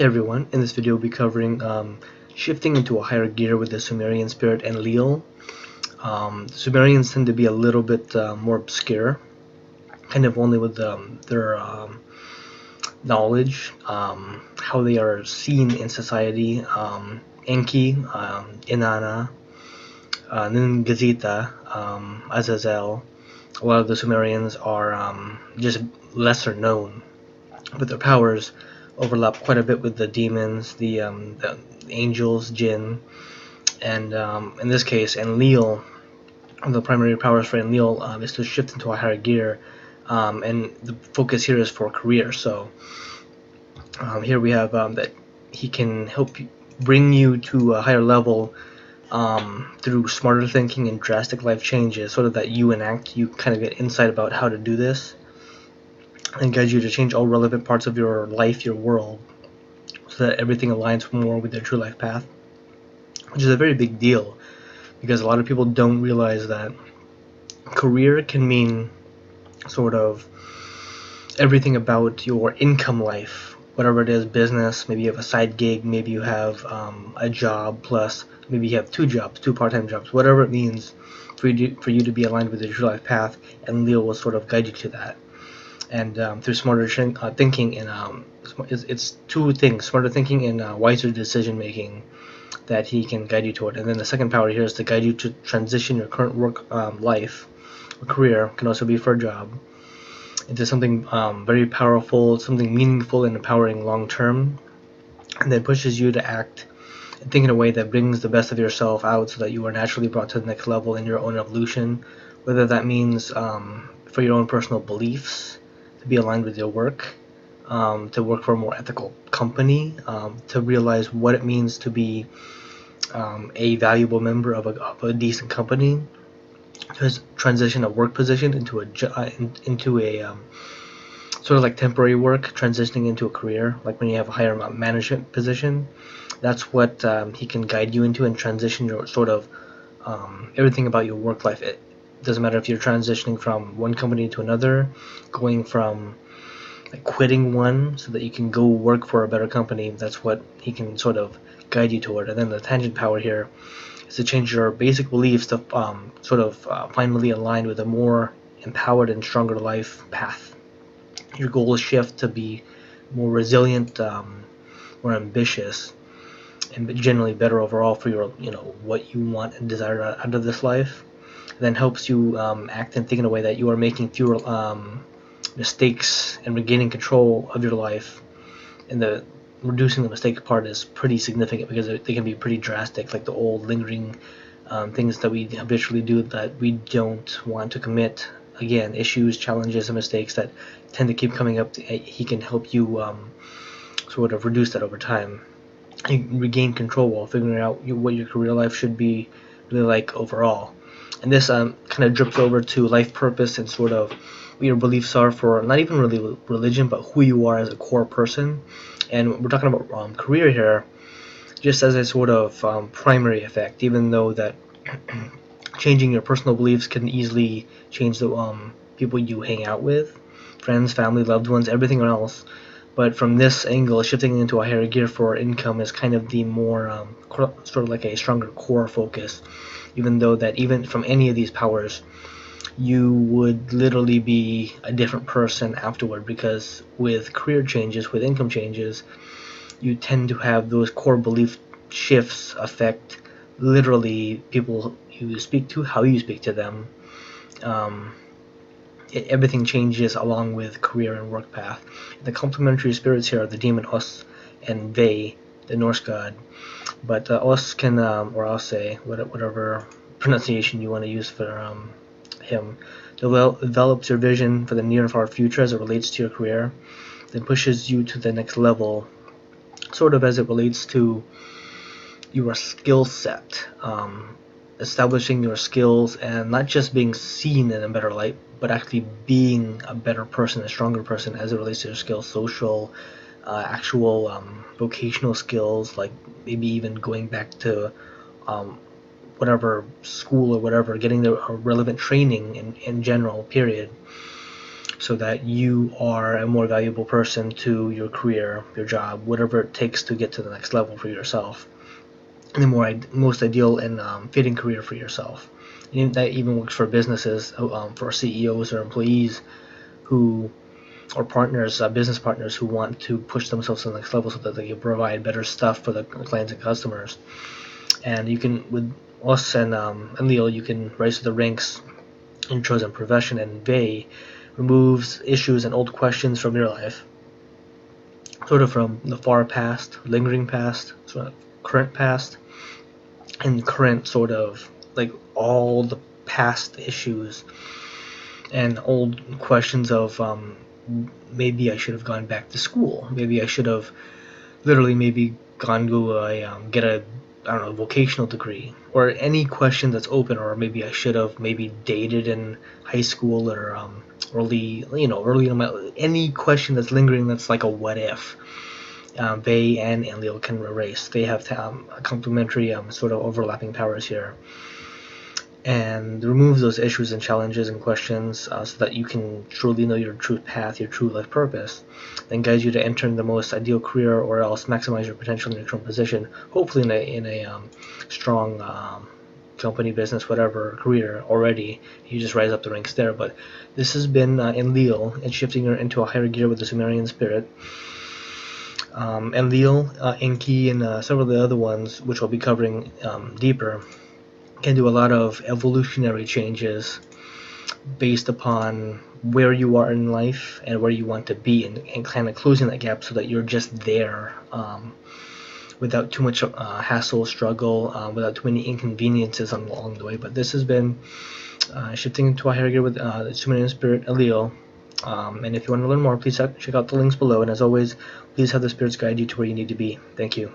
Hey everyone, in this video we'll be covering shifting into a higher gear with the Sumerian spirit Enlil. The Sumerians tend to be a little bit more obscure, kind of only with their knowledge, how they are seen in society. Enki, Inanna, Ningazita, Azazel. A lot of the Sumerians are just lesser known, but their powers overlap quite a bit with the demons, the angels, jinn, and in this case, Enlil. One of the primary powers for Enlil is to shift into a higher gear, and the focus here is for career. So here we have that he can help bring you to a higher level through smarter thinking and drastic life changes, so that you kind of get insight about how to do this, and guides you to change all relevant parts of your life, your world, so that everything aligns more with their true life path, which is a very big deal, because a lot of people don't realize that career can mean sort of everything about your income life, whatever it is, business, maybe you have a side gig, maybe you have a job, plus maybe you have two jobs, two part-time jobs, whatever it means for you to be aligned with your true life path, and Leo will sort of guide you to that. And through smarter thinking and it's two things: smarter thinking and wiser decision making, that he can guide you toward. And then the second power here is to guide you to transition your current work life or career, can also be for a job, into something very powerful, something meaningful and empowering long term, and then pushes you to act and think in a way that brings the best of yourself out, so that you are naturally brought to the next level in your own evolution, whether that means for your own personal beliefs, to be aligned with your work, to work for a more ethical company, to realize what it means to be a valuable member of a decent company, to transition a work position into a sort of like temporary work, transitioning into a career, like when you have a higher management position. That's what he can guide you into, and transition your sort of everything about your work life. It doesn't matter if you're transitioning from one company to another, going from like quitting one so that you can go work for a better company. That's what he can sort of guide you toward. And then the tangent power here is to change your basic beliefs to sort of finally align with a more empowered and stronger life path. Your goals shift to be more resilient, more ambitious, and generally better overall for your, what you want and desire out of this life. Then helps you act and think in a way that you are making fewer mistakes and regaining control of your life. And the reducing the mistake part is pretty significant, because they can be pretty drastic, like the old lingering things that we habitually do that we don't want to commit. Again, issues, challenges, and mistakes that tend to keep coming up. He can help you sort of reduce that over time. You regain control while figuring out what your career life should be really like overall. And this kind of drips over to life purpose, and sort of what your beliefs are for not even really religion, but who you are as a core person. And we're talking about career here just as a sort of primary effect, even though that changing your personal beliefs can easily change the people you hang out with, friends, family, loved ones, everything else. But from this angle, shifting into a higher gear for income is kind of the more sort of like a stronger core focus, even though that even from any of these powers, you would literally be a different person afterward, because with career changes, with income changes, you tend to have those core belief shifts affect literally people you speak to, how you speak to them. Everything changes along with career and work path. The complementary spirits here are the demon Os and Ve, the Norse god. But Os can, or I'll say, whatever pronunciation you want to use for him, develops your vision for the near and far future as it relates to your career, then pushes you to the next level, sort of as it relates to your skill set, establishing your skills, and not just being seen in a better light, but actually being a better person, a stronger person as it relates to your skills, social, actual vocational skills, like maybe even going back to whatever school or whatever, getting the relevant training in general, period. so that you are a more valuable person to your career, your job, whatever it takes to get to the next level for yourself, and the most ideal and fitting career for yourself. And that even works for businesses, for CEOs or employees who, or partners, business partners who want to push themselves to the next level so that they can provide better stuff for the clients and customers. And you can, with us and Enlil, you can rise to the ranks in your chosen profession, and Vey removes issues and old questions from your life, sort of from the far past, lingering past, sort of current past, and current sort of like all the past issues and old questions of maybe I should have gone back to school, maybe I should have literally maybe gone to get a, I don't know, vocational degree, or any question that's open, or maybe I should have maybe dated in high school, or early in my, any question that's lingering that's like a what if. Vey and Enlil can erase. They have complementary sort of overlapping powers here, and removes those issues and challenges and questions so that you can truly know your true path, your true life purpose, and guides you to enter the most ideal career, or else maximize your potential in your current position, hopefully in a strong company, business, whatever career already. You just rise up the ranks there. But this has been Enlil, and shifting her into a higher gear with the Sumerian spirit. Enlil, Enki, and several of the other ones, which we'll be covering deeper, can do a lot of evolutionary changes based upon where you are in life and where you want to be, and kind of closing that gap so that you're just there, without too much hassle, struggle, without too many inconveniences along the way. But this has been shifting into a higher gear with the Sumerian spirit, Enlil. And if you want to learn more, please check out the links below. And as always, please have the spirits guide you to where you need to be. Thank you.